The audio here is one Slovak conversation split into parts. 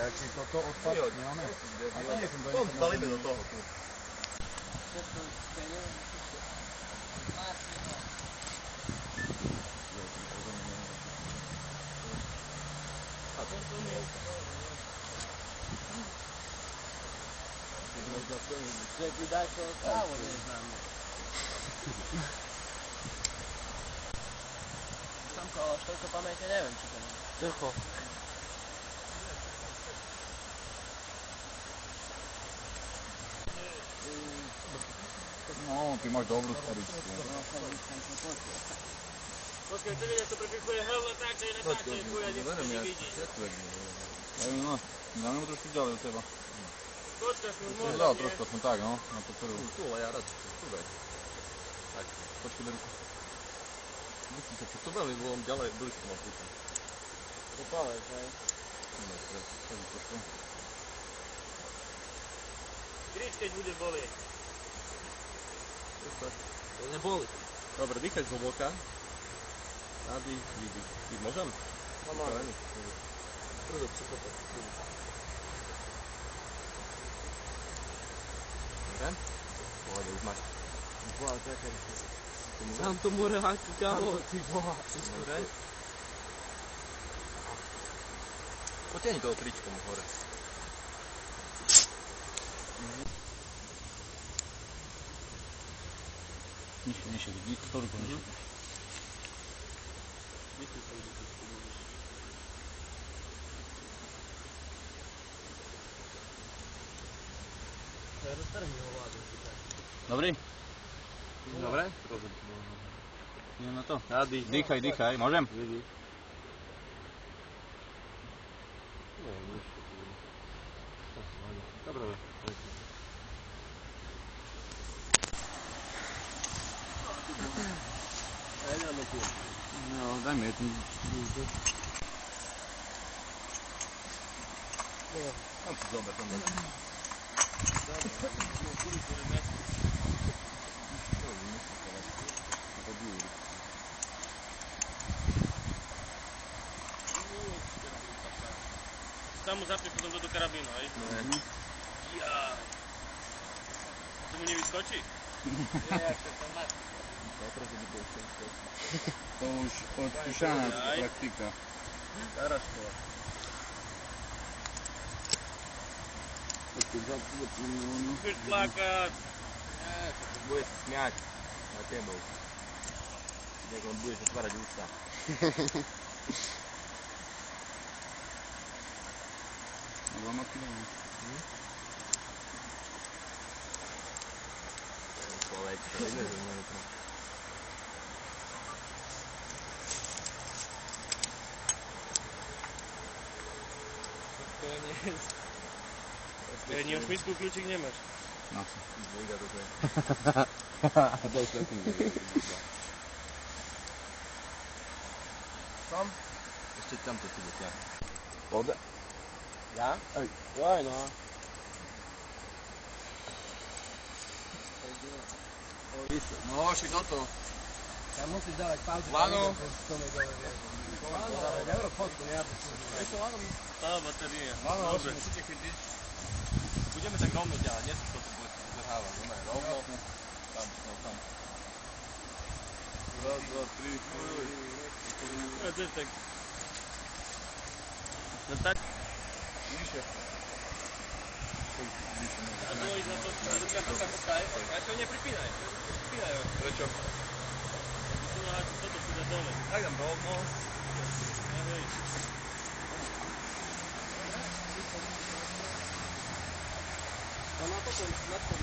či toto odpad nemáme? A to nie som to balíme do toho tu. Že ti daj to kávo, neznám. Samko, ale už toľko pamäte neviem, či to nie. Ticho. No, ty máš dobrú skoričku. Počkaj, to vidia, to prepíchuje hrvno tak, že je natáčaj, tvoja nikto nevidí. No, dáme mu trošku ďalej od teba. Počkaj, som Ešte dal trošku, aspoň tak, no, na tú prvú. Tu, ale ja rád, tu daj. Tak, Počkaj, do ruku. Vysí sa, to veľmi bolo ďalej, blízko ma púšťa. To povedz, hej. No, trošku. Krič, keď bude bolieť. To neboli. Dobre, dýchaj zhlboka. Nádych, výdych. Môžem? No môžem. Prvé psychopat. Dobre? Pohode, už máš. Boha, čakaj. Tam to more háčku, kámo. Ty boha. Dobre? Potiahni toho tričkom hore. Nižšie, dík, to ruku nižšie. Dobrý? Dobre? Idem na to? Nádych. Dýchaj, môžem? Vydých. Dobre. No, daj mi jednu. Tam si zober, tam daj. Tam mu zapne potom do karabínu, hej? Ne. Jaj. To mu nevyskočí? To už odskúšaná praktika. Stará škola. Budeš plakať. Nie, to bude sa smiať na tebou. Jak on bude zatvárať ústa. Dvoma kilami. Človek, to ide, že môže to. Ani o šmísku kľúčik nemáš. Na co? Dvojga to je. Daj svetný. Tam? Ešte tamto si dotiaľ. Pode. Ja? Aj. Jaj, no. No, ši toto. Tam musíš dávať pauzu. Lano. Euro fotku, ne? Je to lano? Tá bateria. Lano, Dobre. musíte chytiť. Budeme tak rovno ďalej, nie to bude zrhávať, rovno. Tam. Raz, dva, tri. A to je tak. No tak. Nižšie. A to ísť na to, počkaj. A to nepripínaj. Pripínaj ho. Prečo? Tu na toto si dá dole. Tak dám rovno. Ahoj. No na toto, na to.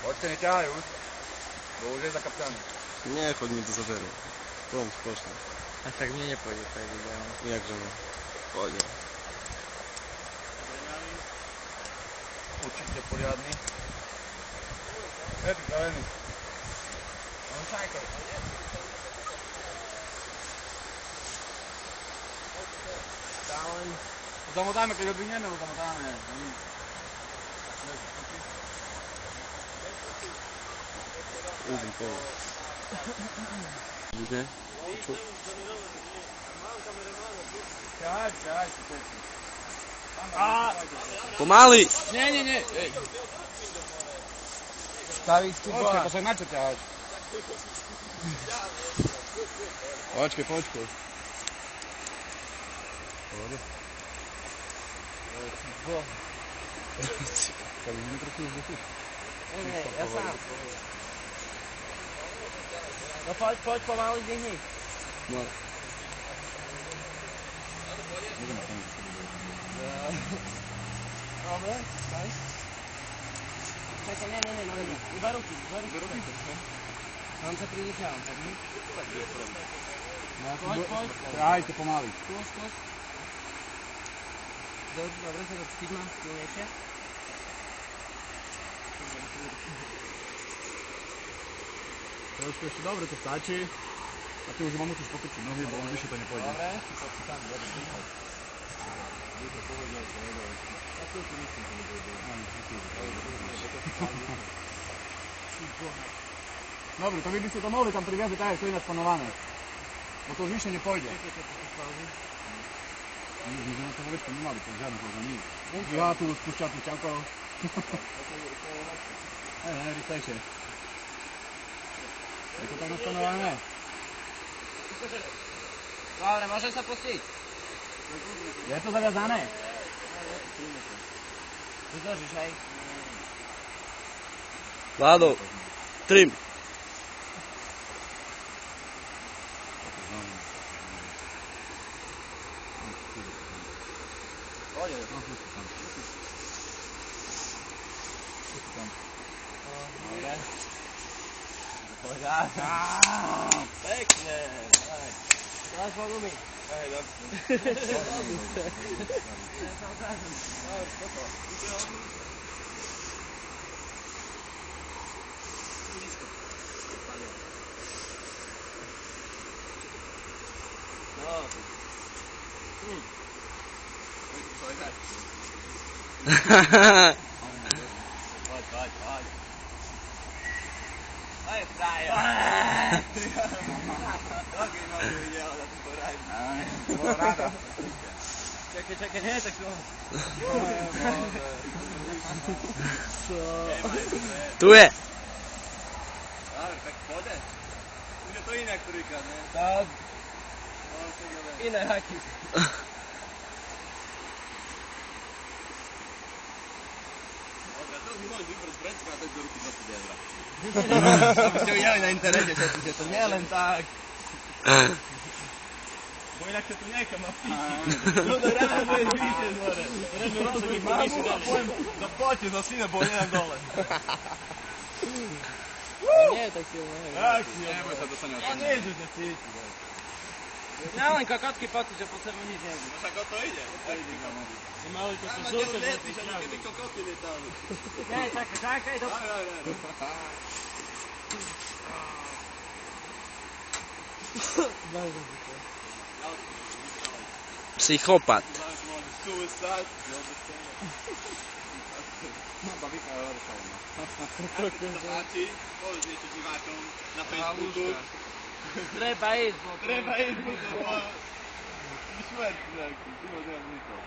Poďte, neťahaj už. Bo už je zakapčaný. Nie, choď mi to zažeru. Tom spoločne. A tak mne nepôjde, tak ideálne. Jakže ne? Pôjde. Určite poriadny. Je pripravený. On čakaj. Dálen. Zamotáme, keď odvihneme, ho zamotáme. Idem, Ne? Čaj, Pomaly! Nie. Ej. Staviť tu počkej, to sa na čo ťaháš? Počkej. Pohode. Tak mi trochu vzduchu. Nie, ja sám. No poď pomaly zdvihni. No. Dobre, stoj. Čakaj, nie, iba ruky. Tam sa pridýcham, tak mi? Poď. Trajte pomaly. Skús. Dobre, sa to chytma, silnejšie. Trošku ešte dobre, to stačí. A ty už ma musíš pokrčiť nohy, bo on vyššie to nepôjde. Dobre. Dobre, to vy by ste to mohli tam priviazať aj, to je ináč panované. Bo to už vyššie nepôjde. My sme to vôbec nemali, to je žiadne pauza, nič. Ja tu spúšťal tú ťavko. Rýchlejšie. Je to tak nastanované? Dobre, môžem sa pustiť. Je to zaviazané? Ty držíš, hej? Vlado, trim. Pekne. Dáš ma gumy. Hej, dobre. Poď. Aj frajer. Taký ma tu videl na túto rajdu. Bola rada. Čakaj, nie, tak to... Tu je. Dobre, tak pôjde. Už je to inak prvýkrát, ne? Tak, No, tak ale... iné haky. Dobre, to by môžeš vybrať predská a dať do ruky 20 eur. Aby ste videli na internete, že to nie je len tak. Bo inak sa tu nechám a No to ráno budeš vyššie zhore. Ráno rozhodí Mamu a poviem, no poďte za syna, bo nedám dole. Nie je tak silné, hej. Tak, Neboj sa, dostane A od nie, že sa cíti. Ja len kakotky pocit, že po sebe nič neviem. No však o to ide. Mali to Tam na telo letíš, ani keby kokotky lietali. Nie, čakaj, to... Psychopat. Suicide. No, babika je rozšalná. Ako sa páči, povedz niečo divákom na Facebooku. Treba ísť, bo... Treba ísť, bo to bolo... Šmert nejaký, ty ho nemám nikol.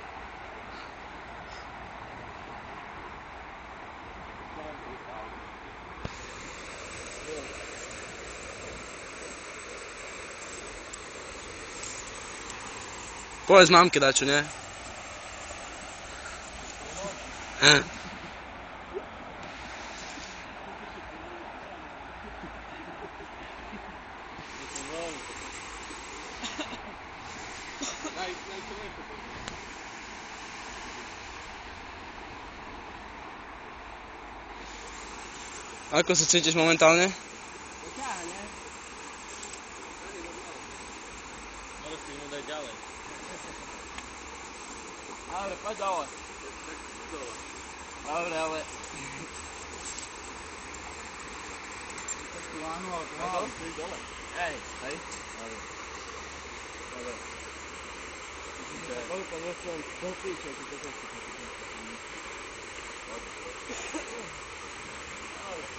Povedz mamke dačo, ne? Ako sa cítiš momentálne? Ťahne. Môžeš si dať ďalej. Dobre, poď dole. Dobre, ale... Áno, ale pomaly. Hej. Dobre. Koľko nechcem do píče, ty toto si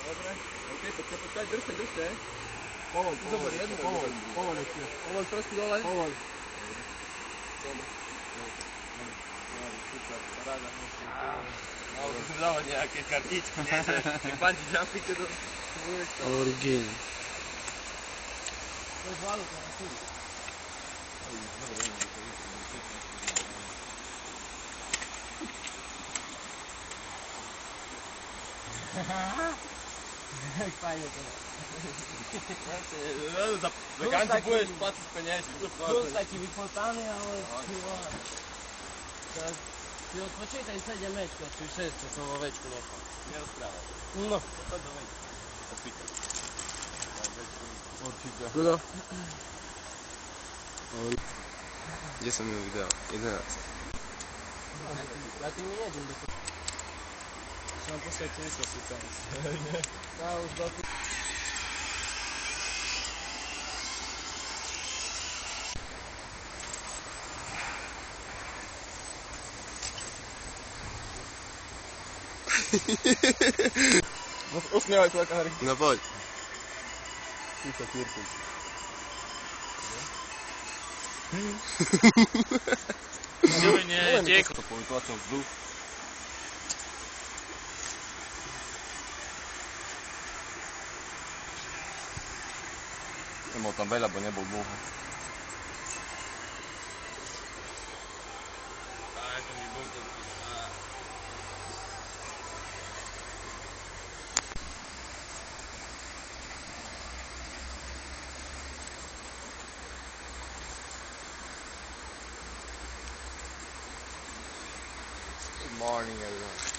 Dobre. OK, počkaj, držte. Izober jednu, povolj ešte. Povolj trošku dole. Povolj. Malo by som dávať nejaké kartičky, nie? Že bungee jumping to Origin. To je zvládol, to je tu. Jak fajnie to je. Za kanci budeš platiť peniazy. Plus taký vyfotany, ale ty vole. Teraz si odpočítaj 7 večko, či 6, čo som vo večku nechal. Nerozprávaj. No. To do večku. Opýtaj. Určite. Kto? Kde som ju videl? 11. Ja tým nejedem do toho. Som poslať číslo síce. Ja už do toho. Usmievaj sa, Kari. No poď. Týka cirkus. Nie, tiek. To povytlačil vzduch. Nebol tam veľa, bo nebol dlho. Good morning, everyone.